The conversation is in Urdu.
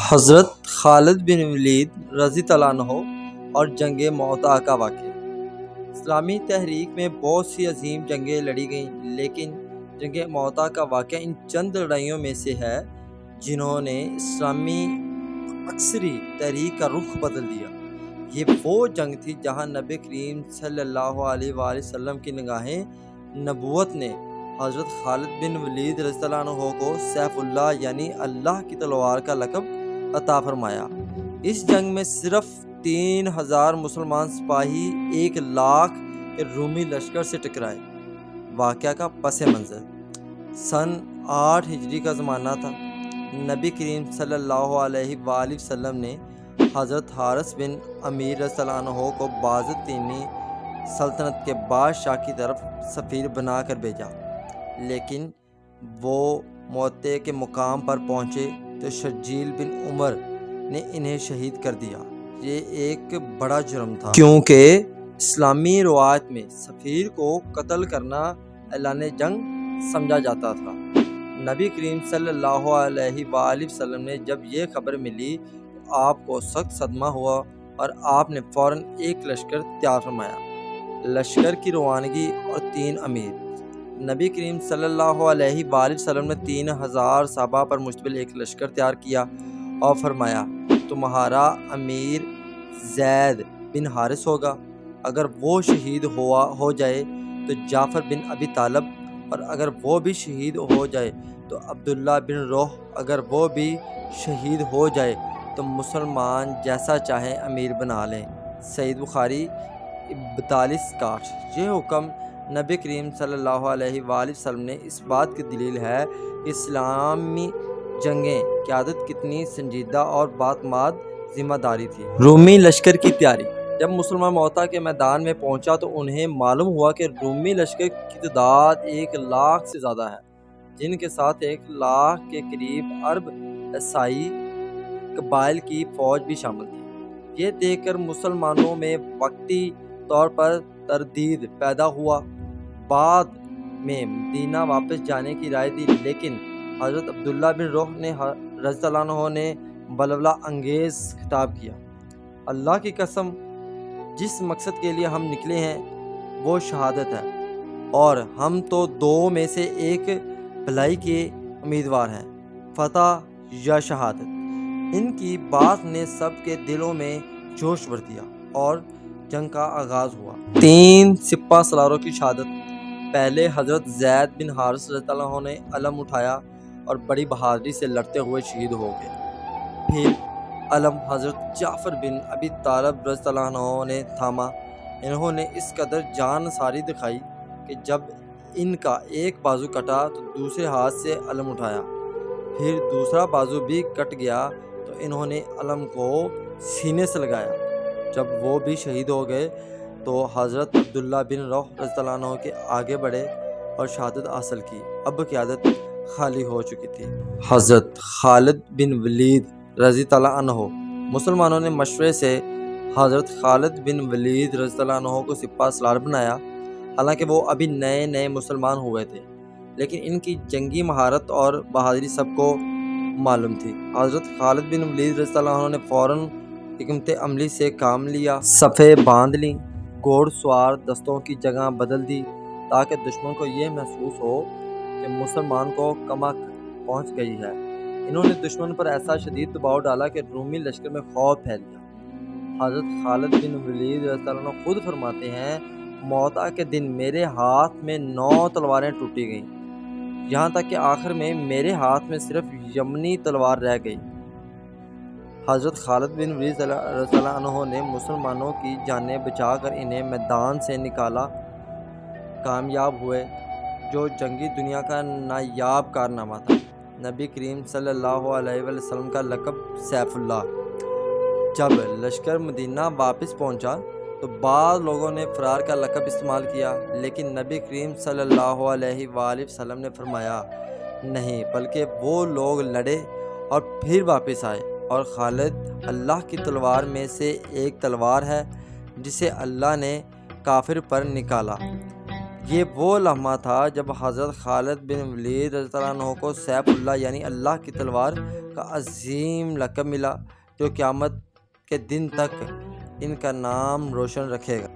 حضرت خالد بن ولید رضی اللہ عنہ اور جنگ موتا کا واقعہ۔ اسلامی تحریک میں بہت سی عظیم جنگیں لڑی گئیں، لیکن جنگ موتا کا واقعہ ان چند لڑائیوں میں سے ہے جنہوں نے اسلامی عسکری تحریک کا رخ بدل دیا۔ یہ وہ جنگ تھی جہاں نبی کریم صلی اللہ علیہ وآلہ وسلم کی نگاہ نبوت نے حضرت خالد بن ولید رضی اللہ عنہ کو سیف اللہ یعنی اللہ کی تلوار کا لقب عطا فرمایا۔ اس جنگ میں صرف 3000 مسلمان سپاہی 1,00,000 کے رومی لشکر سے ٹکرائے۔ واقعہ کا پس منظر: سن 8 ہجری کا زمانہ تھا۔ نبی کریم صلی اللہ علیہ وآلہ وسلم نے حضرت حارث بن امیر رضی اللہ عنہ کو بازطینی سلطنت کے بادشاہ کی طرف سفیر بنا کر بھیجا، لیکن وہ موتے کے مقام پر پہنچے تو شرجیل بن عمر نے انہیں شہید کر دیا۔ یہ ایک بڑا جرم تھا، کیونکہ اسلامی روایت میں سفیر کو قتل کرنا اعلان جنگ سمجھا جاتا تھا۔ نبی کریم صلی اللہ علیہ وآلہ وسلم نے جب یہ خبر ملی تو آپ کو سخت صدمہ ہوا اور آپ نے فوراً ایک لشکر تیار فرمایا۔ لشکر کی روانگی اور 3 امیر۔ نبی کریم صلی اللہ علیہ وآلہ وسلم نے 3000 صحابہ پر مشتمل ایک لشکر تیار کیا اور فرمایا، تمہارا امیر زید بن حارث ہوگا، اگر وہ شہید ہو جائے تو جعفر بن ابی طالب، اور اگر وہ بھی شہید ہو جائے تو عبداللہ بن روح، اگر وہ بھی شہید ہو جائے تو مسلمان جیسا چاہیں امیر بنا لیں۔ صحیح بخاری 42-61۔ یہ حکم نبی کریم صلی اللہ علیہ وآلہ وسلم نے اس بات کی دلیل ہے کہ اسلامی جنگیں قیادت کتنی سنجیدہ اور باعتماد ذمہ داری تھی۔ رومی لشکر کی تیاری۔ جب مسلمان موتا کے میدان میں پہنچا تو انہیں معلوم ہوا کہ رومی لشکر کی تعداد 1,00,000 سے زیادہ ہے، جن کے ساتھ 1,00,000 کے قریب عرب عیسائی قبائل کی فوج بھی شامل تھی۔ یہ دیکھ کر مسلمانوں میں وقتی طور پر تردید پیدا ہوا۔ بعد میں مدینہ واپس جانے کی رائے دی، لیکن حضرت عبداللہ بن روح نے رضی اللہ عنہ نے بلبلہ انگیز خطاب کیا، اللہ کی قسم، جس مقصد کے لیے ہم نکلے ہیں وہ شہادت ہے، اور ہم تو 2 میں سے ایک بھلائی کے امیدوار ہیں، فتح یا شہادت۔ ان کی بات نے سب کے دلوں میں جوش بھر دیا اور جنگ کا آغاز ہوا۔ 3 سپہ سالاروں کی شہادت۔ پہلے حضرت زید بن حارث رضی اللہ عنہ نے علم اٹھایا اور بڑی بہادری سے لڑتے ہوئے شہید ہو گئے۔ پھر علم حضرت جعفر بن ابی طالب رضی اللہ عنہ نے تھاما۔ انہوں نے اس قدر جان نثاری دکھائی کہ جب ان کا ایک بازو کٹا تو دوسرے ہاتھ سے علم اٹھایا، پھر دوسرا بازو بھی کٹ گیا تو انہوں نے علم کو سینے سے لگایا۔ جب وہ بھی شہید ہو گئے تو حضرت عبداللہ بن روح رضی اللہ عنہ کے آگے بڑھے اور شہادت حاصل کی۔ اب قیادت خالی ہو چکی تھی۔ حضرت خالد بن ولید رضی اللہ عنہ۔ مسلمانوں نے مشورے سے حضرت خالد بن ولید رضی اللہ عنہ کو سپہ سالار بنایا۔ حالانکہ وہ ابھی نئے مسلمان ہوئے تھے، لیکن ان کی جنگی مہارت اور بہادری سب کو معلوم تھی۔ حضرت خالد بن ولید رضی اللہ عنہ نے فوراً حکمت عملی سے کام لیا، صفیں باندھ لیں، گھوڑ سوار دستوں کی جگہ بدل دی تاکہ دشمن کو یہ محسوس ہو کہ مسلمان کو کمک پہنچ گئی ہے۔ انہوں نے دشمن پر ایسا شدید دباؤ ڈالا کہ رومی لشکر میں خوف پھیل گیا۔ حضرت خالد بن ولید رضی اللہ عنہ خود فرماتے ہیں، موتا کے دن میرے ہاتھ میں 9 تلواریں ٹوٹی گئیں، یہاں تک کہ آخر میں میرے ہاتھ میں صرف یمنی تلوار رہ گئی۔ حضرت خالد بن ولید رضی اللہ عنہ نے مسلمانوں کی جانیں بچا کر انہیں میدان سے نکالا کامیاب ہوئے، جو جنگی دنیا کا نایاب کارنامہ تھا۔ نبی کریم صلی اللہ علیہ وسلم کا لقب سیف اللہ۔ جب لشکر مدینہ واپس پہنچا تو بعض لوگوں نے فرار کا لقب استعمال کیا، لیکن نبی کریم صلی اللہ علیہ وآلہ وسلم نے فرمایا نہیں، بلکہ وہ لوگ لڑے اور پھر واپس آئے، اور خالد اللہ کی تلوار میں سے ایک تلوار ہے جسے اللہ نے کافر پر نکالا۔ یہ وہ لمحہ تھا جب حضرت خالد بن ولید رضی اللہ عنہ کو سیف اللہ یعنی اللہ کی تلوار کا عظیم لقب ملا جو قیامت کے دن تک ان کا نام روشن رکھے گا۔